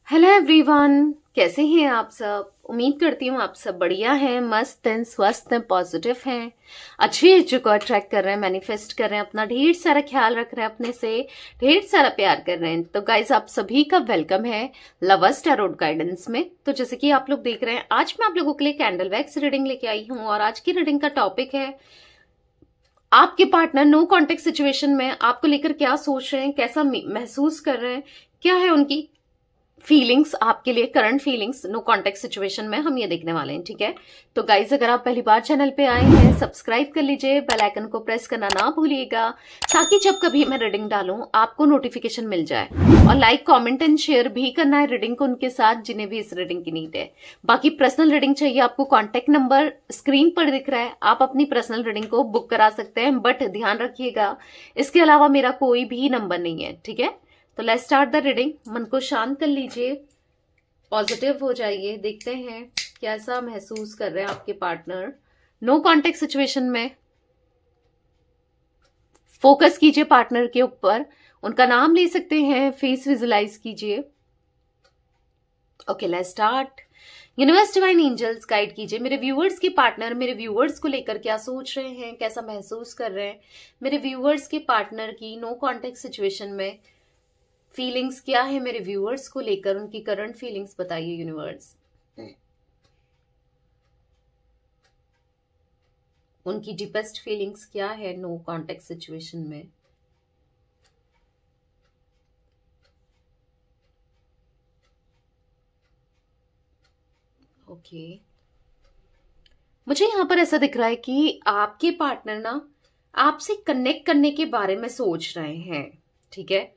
Hello everyone, कैसे हैं आप सब। उम्मीद करती हूँ आप सब बढ़िया हैं, मस्त हैं, स्वस्थ हैं, पॉजिटिव हैं, अच्छी चीजों को अट्रैक्ट कर रहे हैं, मैनिफेस्ट कर रहे हैं, अपना ढेर सारा ख्याल रख रहे हैं, अपने से ढेर सारा प्यार कर रहे हैं। तो गाइज आप सभी का वेलकम है लवर्स टैरोट गाइडेंस में। तो जैसे कि आप लोग देख रहे हैं, आज मैं आप लोगों के लिए कैंडल वैक्स रीडिंग लेके आई हूँ और आज की रीडिंग का टॉपिक है आपके पार्टनर नो कॉन्टेक्ट सिचुएशन में आपको लेकर क्या सोच रहे हैं, कैसा महसूस कर रहे हैं, क्या है उनकी फीलिंग्स आपके लिए, current feelings no contact situation में हम ये देखने वाले हैं। ठीक है, तो गाइज अगर आप पहली बार चैनल पे आए हैं, सब्सक्राइब कर लीजिए, बेल आइकन को प्रेस करना ना भूलिएगा ताकि जब कभी मैं रीडिंग डालूं आपको नोटिफिकेशन मिल जाए। और लाइक, कमेंट एंड शेयर भी करना है रीडिंग को उनके साथ जिन्हें भी इस रीडिंग की नीड है। बाकी पर्सनल रीडिंग चाहिए आपको, कॉन्टेक्ट नंबर स्क्रीन पर दिख रहा है, आप अपनी पर्सनल रीडिंग को बुक करा सकते हैं, बट ध्यान रखिएगा इसके अलावा मेरा कोई भी नंबर नहीं है। ठीक है, तो लेट्स स्टार्ट द रीडिंग। मन को शांत कर लीजिए, पॉजिटिव हो जाइए, देखते हैं कैसा महसूस कर रहे हैं आपके पार्टनर नो कॉन्टेक्ट सिचुएशन में। फोकस कीजिए पार्टनर के ऊपर, उनका नाम ले सकते हैं, फेस विजुलाइज कीजिए। Okay, let's start. Universe, divine angels guide कीजिए मेरे व्यूअर्स के पार्टनर मेरे व्यूअर्स को लेकर क्या सोच रहे हैं, कैसा महसूस कर रहे हैं। मेरे व्यूअर्स के पार्टनर की नो कॉन्टेक्ट सिचुएशन में फीलिंग्स क्या है, मेरे व्यूअर्स को लेकर उनकी करंट फीलिंग्स बताइए यूनिवर्स। उनकी डीपेस्ट फीलिंग्स क्या है नो कॉन्टेक्ट सिचुएशन में। ओके, मुझे यहां पर ऐसा दिख रहा है कि आपके पार्टनर ना आपसे कनेक्ट करने के बारे में सोच रहे हैं। ठीक है,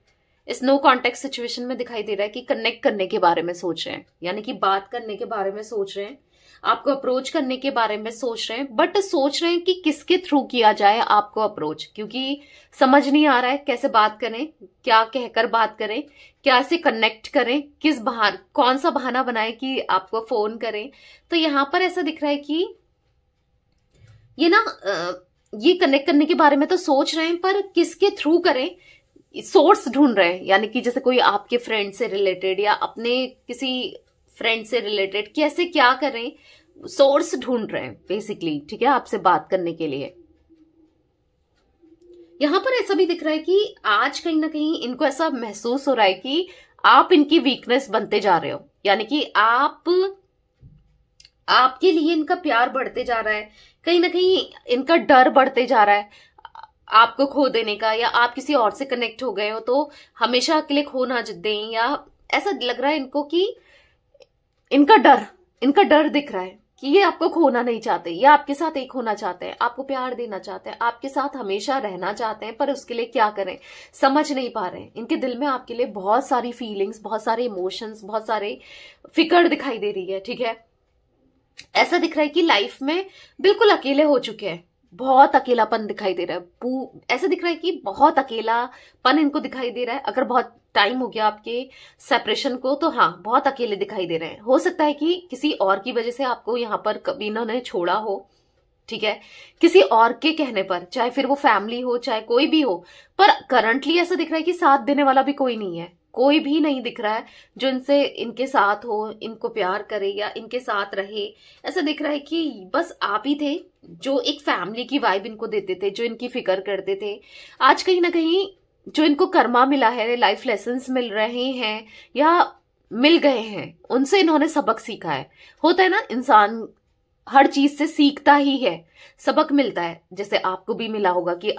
इस नो कॉन्टेक्ट सिचुएशन में दिखाई दे रहा है कि कनेक्ट करने के बारे में सोच रहे हैं, यानी कि बात करने के बारे में सोच रहे हैं, आपको अप्रोच करने के बारे में सोच रहे हैं, बट सोच रहे हैं कि किसके थ्रू किया जाए आपको अप्रोच, क्योंकि समझ नहीं आ रहा है कैसे बात करें, क्या कहकर बात करें, कैसे कनेक्ट करें, किस बहाना, कौन सा बहाना बनाए कि आपको फोन करें। तो यहां पर ऐसा दिख रहा है कि ये ना ये कनेक्ट करने के बारे में तो सोच रहे हैं, पर किसके थ्रू करें सोर्स ढूंढ रहे हैं, यानी कि जैसे कोई आपके फ्रेंड से रिलेटेड या अपने किसी फ्रेंड से रिलेटेड कैसे क्या करें, सोर्स ढूंढ रहे हैं बेसिकली। ठीक है, आपसे बात करने के लिए यहां पर ऐसा भी दिख रहा है कि आज कहीं ना कहीं इनको ऐसा महसूस हो रहा है कि आप इनकी वीकनेस बनते जा रहे हो, यानी कि आपके लिए इनका प्यार बढ़ते जा रहा है, कहीं ना कहीं इनका डर बढ़ते जा रहा है आपको खो देने का, या आप किसी और से कनेक्ट हो गए हो तो हमेशा के लिए खो ना दें, या ऐसा लग रहा है इनको कि इनका डर दिख रहा है कि ये आपको खोना नहीं चाहते, या आपके साथ एक होना चाहते हैं, आपको प्यार देना चाहते हैं, आपके साथ हमेशा रहना चाहते हैं, पर उसके लिए क्या करें समझ नहीं पा रहे हैं। इनके दिल में आपके लिए बहुत सारी फीलिंग्स, बहुत सारे इमोशंस, बहुत सारे फिक्र दिखाई दे रही है। ठीक है, ऐसा दिख रहा है कि लाइफ में बिल्कुल अकेले हो चुके हैं, बहुत अकेलापन दिखाई दे रहा है, ऐसा दिख रहा है कि बहुत अकेलापन इनको दिखाई दे रहा है। अगर बहुत टाइम हो गया आपके सेपरेशन को तो हाँ, बहुत अकेले दिखाई दे रहे हैं। हो सकता है कि किसी और की वजह से आपको यहाँ पर कभी इन्होंने छोड़ा हो। ठीक है, किसी और के कहने पर, चाहे फिर वो फैमिली हो चाहे कोई भी हो, पर करंटली ऐसा दिख रहा है कि साथ देने वाला भी कोई नहीं है, कोई भी नहीं दिख रहा है जो इनसे, इनके साथ हो, इनको प्यार करे या इनके साथ रहे। ऐसा दिख रहा है कि बस आप ही थे जो एक फैमिली की वाइब इनको देते थे, जो इनकी फिक्र करते थे। आज कहीं ना कहीं जो इनको कर्मा मिला है, लाइफ लेसन्स मिल रहे हैं या मिल गए हैं, उनसे इन्होंने सबक सीखा है। होता है ना, इंसान हर चीज से सीखता ही है, सबक मिलता है। जैसे आपको भी मिला होगा कि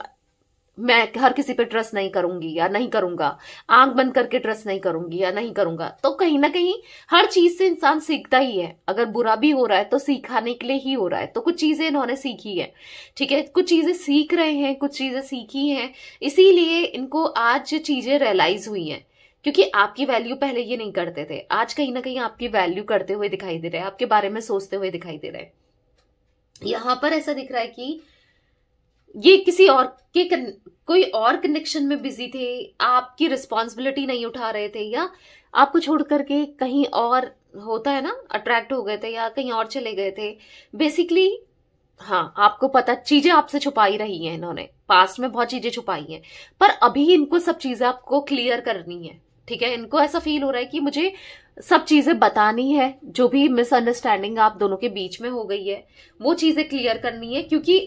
मैं हर किसी पे ट्रस्ट नहीं करूंगी या नहीं करूंगा, आंख बंद करके ट्रस्ट नहीं करूंगी या नहीं करूंगा। तो कहीं ना कहीं हर चीज से इंसान सीखता ही है, अगर बुरा भी हो रहा है तो सिखाने के लिए ही हो रहा है। तो कुछ चीजें इन्होंने सीखी है। ठीक है, कुछ चीजें सीख रहे हैं, कुछ चीजें सीखी हैं, इसीलिए इनको आज चीजें रियलाइज हुई हैं, क्योंकि आपकी वैल्यू पहले ये नहीं करते थे, आज कहीं ना कहीं आपकी वैल्यू करते हुए दिखाई दे रहे हैं, आपके बारे में सोचते हुए दिखाई दे रहे हैं। यहां पर ऐसा दिख रहा है कि ये किसी और के कोई और कनेक्शन में बिजी थे, आपकी रिस्पॉन्सिबिलिटी नहीं उठा रहे थे, या आपको छोड़ करके कहीं और, होता है ना, अट्रैक्ट हो गए थे या कहीं और चले गए थे बेसिकली। हाँ, आपको पता, चीजें आपसे छुपाई रही हैं इन्होंने, पास्ट में बहुत चीजें छुपाई हैं, पर अभी इनको सब चीजें आपको क्लियर करनी है। ठीक है, इनको ऐसा फील हो रहा है कि मुझे सब चीजें बतानी है, जो भी मिसअंडरस्टैंडिंग आप दोनों के बीच में हो गई है वो चीजें क्लियर करनी है। क्योंकि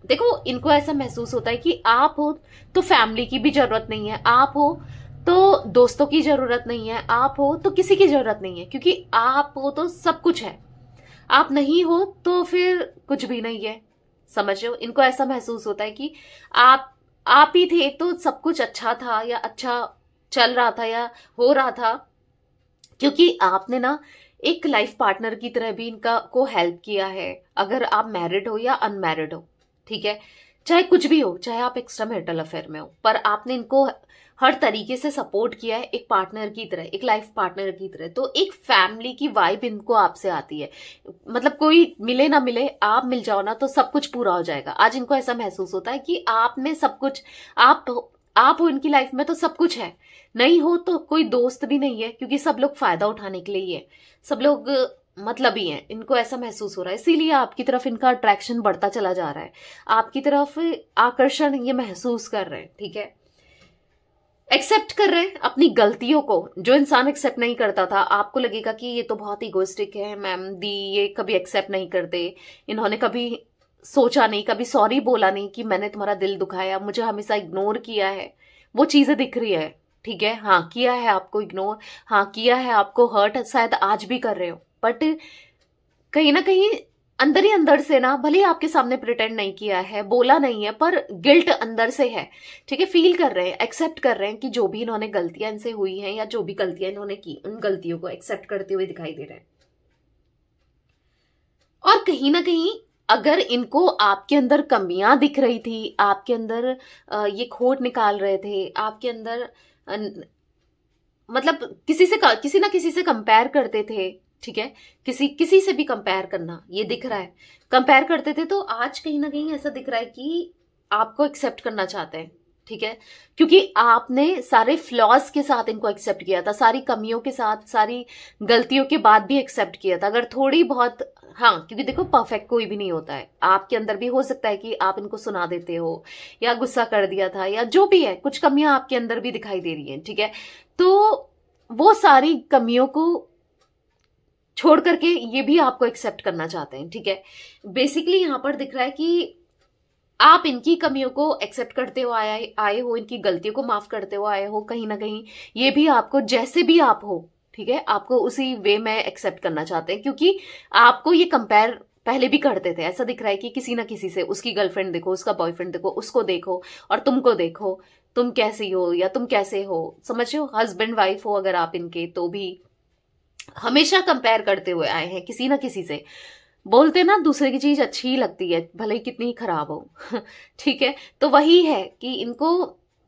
देखो, इनको ऐसा महसूस होता है कि आप हो तो फैमिली की भी जरूरत नहीं है, आप हो तो दोस्तों की जरूरत नहीं है, आप हो तो किसी की जरूरत नहीं है, क्योंकि आप हो तो सब कुछ है, आप नहीं हो तो फिर कुछ भी नहीं है। समझ रहे हो, इनको ऐसा महसूस होता है कि आप ही थे तो सब कुछ अच्छा था या अच्छा चल रहा था या हो रहा था, क्योंकि आपने ना एक लाइफ पार्टनर की तरह भी इनका को हेल्प किया है, अगर आप मैरिड हो या अनमैरिड हो, ठीक है, चाहे कुछ भी हो, चाहे आप एक्स्ट्रा मैरिटल अफेयर में हो, पर आपने इनको हर तरीके से सपोर्ट किया है, एक पार्टनर की तरह, एक लाइफ पार्टनर की तरह। तो एक फैमिली की वाइब इनको आपसे आती है, मतलब कोई मिले ना मिले, आप मिल जाओ ना तो सब कुछ पूरा हो जाएगा। आज इनको ऐसा महसूस होता है कि आप में सब कुछ, आप हो इनकी लाइफ में तो सब कुछ है, नहीं हो तो कोई दोस्त भी नहीं है, क्योंकि सब लोग फायदा उठाने के लिए ही है, सब लोग मतलब ही है। इनको ऐसा महसूस हो रहा है, इसीलिए आपकी तरफ इनका अट्रैक्शन बढ़ता चला जा रहा है, आपकी तरफ आकर्षण ये महसूस कर रहे हैं, ठीक है, एक्सेप्ट कर रहे हैं अपनी गलतियों को। जो इंसान एक्सेप्ट नहीं करता था, आपको लगेगा कि ये तो बहुत इगोइस्टिक है मैम दी, ये कभी एक्सेप्ट नहीं करते, इन्होंने कभी सोचा नहीं, कभी सॉरी बोला नहीं कि मैंने तुम्हारा दिल दुखाया, मुझे हमेशा इग्नोर किया है, वो चीजें दिख रही है, ठीक है, हाँ किया है आपको इग्नोर, हाँ किया है आपको हर्ट, शायद आज भी कर रहे हो, बट कहीं ना कहीं अंदर ही अंदर से ना, भले ही आपके सामने प्रिटेंड नहीं किया है, बोला नहीं है, पर गिल्ट अंदर से है, ठीक है, फील कर रहे हैं, एक्सेप्ट कर रहे हैं कि जो भी इन्होंने गलतियां इनसे हुई हैं या जो भी गलतियां इन्होंने की, उन गलतियों को एक्सेप्ट करते हुए दिखाई दे रहे हैं। और कहीं ना कहीं अगर इनको आपके अंदर कमियां दिख रही थी, आपके अंदर ये खोट निकाल रहे थे, आपके अंदर मतलब किसी ना किसी से कंपेयर करते थे, ठीक है, किसी से भी कंपेयर करना ये दिख रहा है, कंपेयर करते थे, तो आज कहीं ना कहीं ऐसा दिख रहा है कि आपको एक्सेप्ट करना चाहते हैं, ठीक है, क्योंकि आपने सारे फ्लॉज के साथ इनको एक्सेप्ट किया था, सारी कमियों के साथ, सारी गलतियों के बाद भी एक्सेप्ट किया था। अगर थोड़ी बहुत, हाँ, क्योंकि देखो परफेक्ट कोई भी नहीं होता है, आपके अंदर भी हो सकता है कि आप इनको सुना देते हो या गुस्सा कर दिया था या जो भी है, कुछ कमियां आपके अंदर भी दिखाई दे रही हैं, ठीक है, तो वो सारी कमियों को छोड़ करके ये भी आपको एक्सेप्ट करना चाहते हैं, ठीक है। बेसिकली यहां पर दिख रहा है कि आप इनकी कमियों को एक्सेप्ट करते हो आए हो, इनकी गलतियों को माफ करते हो आए हो, कहीं ना कहीं ये भी आपको जैसे भी आप हो, ठीक है, आपको उसी वे में एक्सेप्ट करना चाहते हैं, क्योंकि आपको ये कंपेयर पहले भी करते थे। ऐसा दिख रहा है कि किसी ना किसी से, उसकी गर्लफ्रेंड देखो, उसका बॉयफ्रेंड देखो, उसको देखो और तुमको देखो, तुम कैसी हो या तुम कैसे हो, समझ हो, हस्बैंड वाइफ हो अगर आप इनके, तो भी हमेशा कंपेयर करते हुए आए हैं किसी ना किसी से। बोलते ना, दूसरे की चीज अच्छी ही लगती है भले ही कितनी ही खराब हो ठीक है, तो वही है कि इनको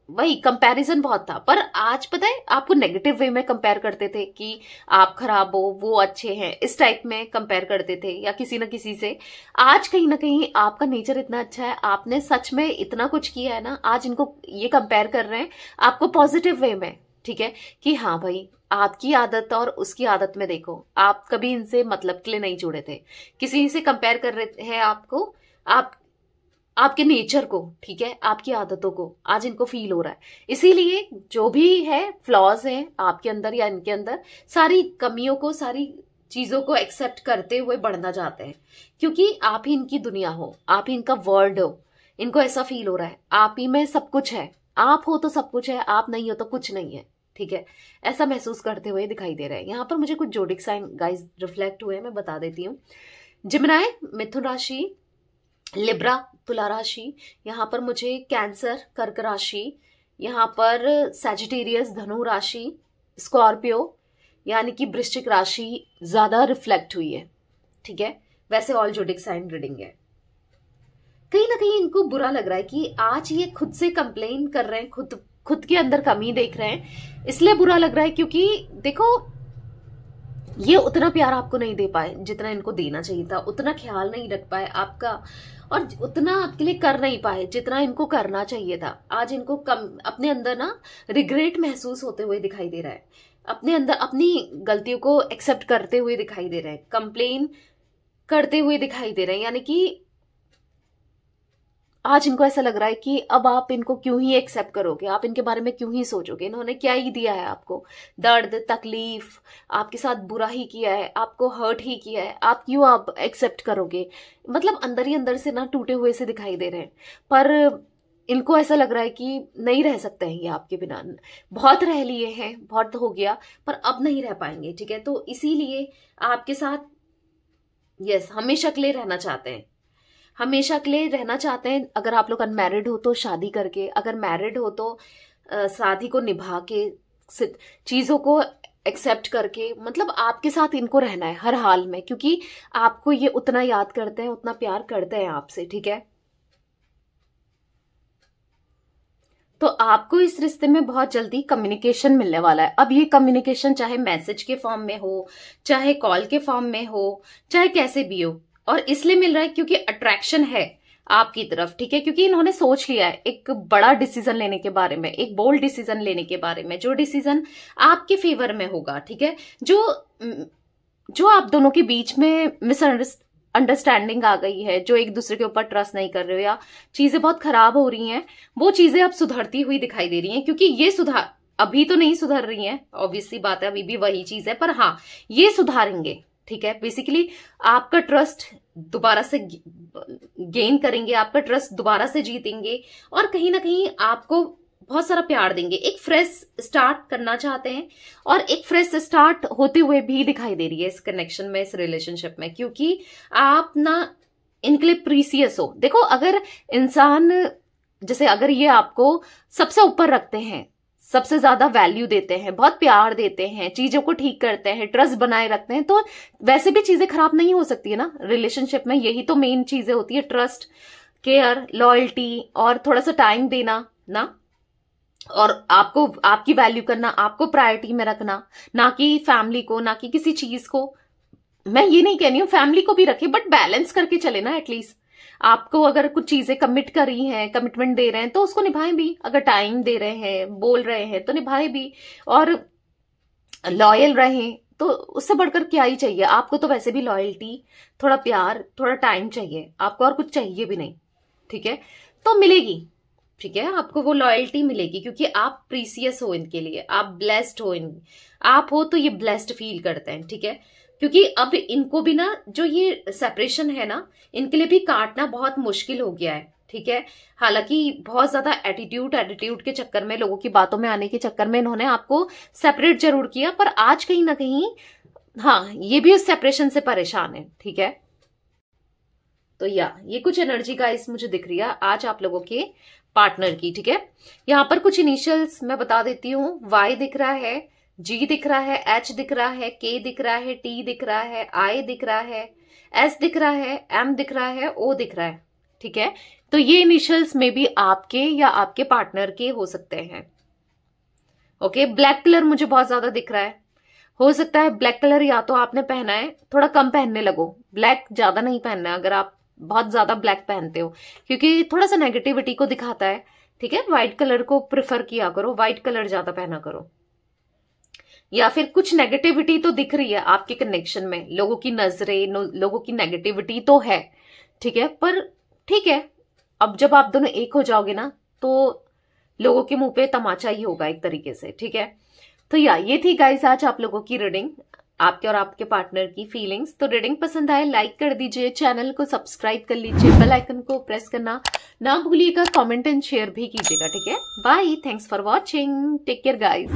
वही कंपैरिजन बहुत था। पर आज पता है, आपको नेगेटिव वे में कंपेयर करते थे कि आप खराब हो, वो अच्छे हैं, इस टाइप में कंपेयर करते थे या किसी ना किसी से। आज कहीं ना कहीं आपका नेचर इतना अच्छा है, आपने सच में इतना कुछ किया है ना, आज इनको ये कंपेयर कर रहे हैं आपको पॉजिटिव वे में, ठीक है, कि हाँ भाई आपकी आदत और उसकी आदत में देखो, आप कभी इनसे मतलब के लिए नहीं जुड़े थे, किसी से कंपेयर कर रहे हैं आपको, आपके नेचर को, ठीक है, आपकी आदतों को आज इनको फील हो रहा है। इसीलिए जो भी है फ्लॉज हैं आपके अंदर या इनके अंदर, सारी कमियों को, सारी चीजों को एक्सेप्ट करते हुए बढ़ना चाहते हैं, क्योंकि आप ही इनकी दुनिया हो, आप ही इनका वर्ल्ड हो। इनको ऐसा फील हो रहा है आप ही में सब कुछ है, आप हो तो सब कुछ है, आप नहीं हो तो कुछ नहीं है, ठीक है, ऐसा महसूस करते हुए दिखाई दे रहे हैं। यहाँ पर मुझे कुछ जोडिक साइन गाइस रिफ्लेक्ट हुए, मैं बता देती हूँ। जिमिनाई मिथुन राशि, लिब्रा तुला राशि, यहाँ पर मुझे कैंसर कर्क राशि, यहाँ पर सैजिटेरियस धनु राशि, स्कॉर्पियो यानी कि वृश्चिक राशि ज्यादा रिफ्लेक्ट हुई है, ठीक है। वैसे ऑल जोडिक साइन रीडिंग है। कहीं ना कहीं इनको बुरा लग रहा है कि आज ये खुद से कंप्लेन कर रहे हैं, खुद के अंदर कमी देख रहे हैं, इसलिए बुरा लग रहा है, क्योंकि देखो ये उतना प्यार आपको नहीं दे पाए जितना इनको देना चाहिए था, उतना ख्याल नहीं रख पाए आपका, और उतना आपके लिए कर नहीं पाए जितना इनको करना चाहिए था। आज इनको अपने अंदर ना रिग्रेट महसूस होते हुए दिखाई दे रहा है, अपने अंदर अपनी गलतियों को एक्सेप्ट करते हुए दिखाई दे रहे हैं, कंप्लेन करते हुए दिखाई दे रहे हैं, यानी कि आज इनको ऐसा लग रहा है कि अब आप इनको क्यों ही एक्सेप्ट करोगे, आप इनके बारे में क्यों ही सोचोगे, इन्होंने क्या ही दिया है आपको, दर्द तकलीफ, आपके साथ बुरा ही किया है, आपको हर्ट ही किया है, आप क्यों आप एक्सेप्ट करोगे। मतलब अंदर ही अंदर से ना टूटे हुए से दिखाई दे रहे हैं, पर इनको ऐसा लग रहा है कि नहीं रह सकते हैं ये आपके बिना, बहुत रह लिए हैं, बहुत हो गया, पर अब नहीं रह पाएंगे। ठीक है, तो इसीलिए आपके साथ यस हमेशा के लिए रहना चाहते हैं, हमेशा के लिए रहना चाहते हैं। अगर आप लोग अनमैरिड हो तो शादी करके, अगर मैरिड हो तो शादी को निभा के, चीजों को एक्सेप्ट करके, मतलब आपके साथ इनको रहना है हर हाल में, क्योंकि आपको ये उतना याद करते हैं, उतना प्यार करते हैं आपसे। ठीक है, तो आपको इस रिश्ते में बहुत जल्दी कम्युनिकेशन मिलने वाला है। अब ये कम्युनिकेशन चाहे मैसेज के फॉर्म में हो, चाहे कॉल के फॉर्म में हो, चाहे कैसे भी हो, और इसलिए मिल रहा है क्योंकि अट्रैक्शन है आपकी तरफ। ठीक है, क्योंकि इन्होंने सोच लिया है एक बड़ा डिसीजन लेने के बारे में, एक बोल्ड डिसीजन लेने के बारे में, जो डिसीजन आपके फेवर में होगा। ठीक है, जो आप दोनों के बीच में अंडरस्टैंडिंग आ गई है, जो एक दूसरे के ऊपर ट्रस्ट नहीं कर रहे हो, या चीजें बहुत खराब हो रही हैं, वो चीजें अब सुधरती हुई दिखाई दे रही हैं। क्योंकि ये सुधार अभी तो नहीं सुधर रही हैं, ऑब्वियसली बात है, अभी भी वही चीज है, पर हाँ ये सुधारेंगे। ठीक है, बेसिकली आपका ट्रस्ट दोबारा से गेन करेंगे, आपका ट्रस्ट दोबारा से जीतेंगे, और कहीं ना कहीं आपको बहुत सारा प्यार देंगे। एक फ्रेश स्टार्ट करना चाहते हैं, और एक फ्रेश स्टार्ट होते हुए भी दिखाई दे रही है इस कनेक्शन में, इस रिलेशनशिप में, क्योंकि आप ना इनके लिए प्रीसियस हो। देखो, अगर इंसान जैसे अगर ये आपको सबसे ऊपर रखते हैं, सबसे ज्यादा वैल्यू देते हैं, बहुत प्यार देते हैं, चीजों को ठीक करते हैं, ट्रस्ट बनाए रखते हैं, तो वैसे भी चीजें खराब नहीं हो सकती है ना रिलेशनशिप में। यही तो मेन चीजें होती है, ट्रस्ट, केयर, लॉयल्टी, और थोड़ा सा टाइम देना ना, और आपको आपकी वैल्यू करना, आपको प्रायोरिटी में रखना, ना कि फैमिली को, ना कि किसी चीज को। मैं ये नहीं कह रही हूँ फैमिली को भी रखे, बट बैलेंस करके चले ना। एटलीस्ट आपको अगर कुछ चीजें कमिट करी हैं, कमिटमेंट दे रहे हैं, तो उसको निभाएं भी। अगर टाइम दे रहे हैं, बोल रहे हैं, तो निभाएं भी, और लॉयल रहें। तो उससे बढ़कर क्या ही चाहिए आपको, तो वैसे भी लॉयल्टी, थोड़ा प्यार, थोड़ा टाइम चाहिए आपको, और कुछ चाहिए भी नहीं। ठीक है, तो मिलेगी। ठीक है, आपको वो लॉयल्टी मिलेगी, क्योंकि आप प्रीसियस हो इनके लिए, आप ब्लेस्ड हो, आप हो तो ये ब्लेस्ड फील करते हैं। ठीक है, क्योंकि अब इनको भी ना जो ये सेपरेशन है ना, इनके लिए भी काटना बहुत मुश्किल हो गया है। ठीक है, हालांकि बहुत ज्यादा एटीट्यूड के चक्कर में, लोगों की बातों में आने के चक्कर में इन्होंने आपको सेपरेट जरूर किया, पर आज कहीं ना कहीं हाँ ये भी उस सेपरेशन से परेशान है। ठीक है, तो ये कुछ एनर्जी गाइस मुझे दिख रही है आज आप लोगों के पार्टनर की। ठीक है, यहाँ पर कुछ इनिशियल्स मैं बता देती हूँ। वाई दिख रहा है, जी दिख रहा है, एच दिख रहा है, के दिख रहा है, टी दिख रहा है, आई दिख रहा है, एस दिख रहा है, एम दिख रहा है, ओ दिख रहा है। ठीक है, तो ये इनिशियल्स में भी आपके या आपके पार्टनर के हो सकते हैं। ओके, ब्लैक कलर मुझे बहुत ज्यादा दिख रहा है। हो सकता है ब्लैक कलर या तो आपने पहना है, थोड़ा कम पहनने लगो, ब्लैक ज्यादा नहीं पहनना है अगर आप बहुत ज्यादा ब्लैक पहनते हो, क्योंकि थोड़ा सा नेगेटिविटी को दिखाता है। ठीक है, व्हाइट कलर को प्रिफर किया करो, व्हाइट कलर ज्यादा पहना करो। या फिर कुछ नेगेटिविटी तो दिख रही है आपके कनेक्शन में, लोगों की नजरें, लोगों की नेगेटिविटी तो है। ठीक है, पर ठीक है, अब जब आप दोनों एक हो जाओगे ना, तो लोगों के मुंह पे तमाचा ही होगा एक तरीके से। ठीक है, तो ये थी गाइस आज आप लोगों की रीडिंग, आपके और आपके पार्टनर की फीलिंग्स। तो रीडिंग पसंद आए लाइक कर दीजिए, चैनल को सब्सक्राइब कर लीजिए, बेल आइकन को प्रेस करना ना भूलिएगा, कमेंट एंड शेयर भी कीजिएगा। ठीक है, bye, thanks for watching, take care guys.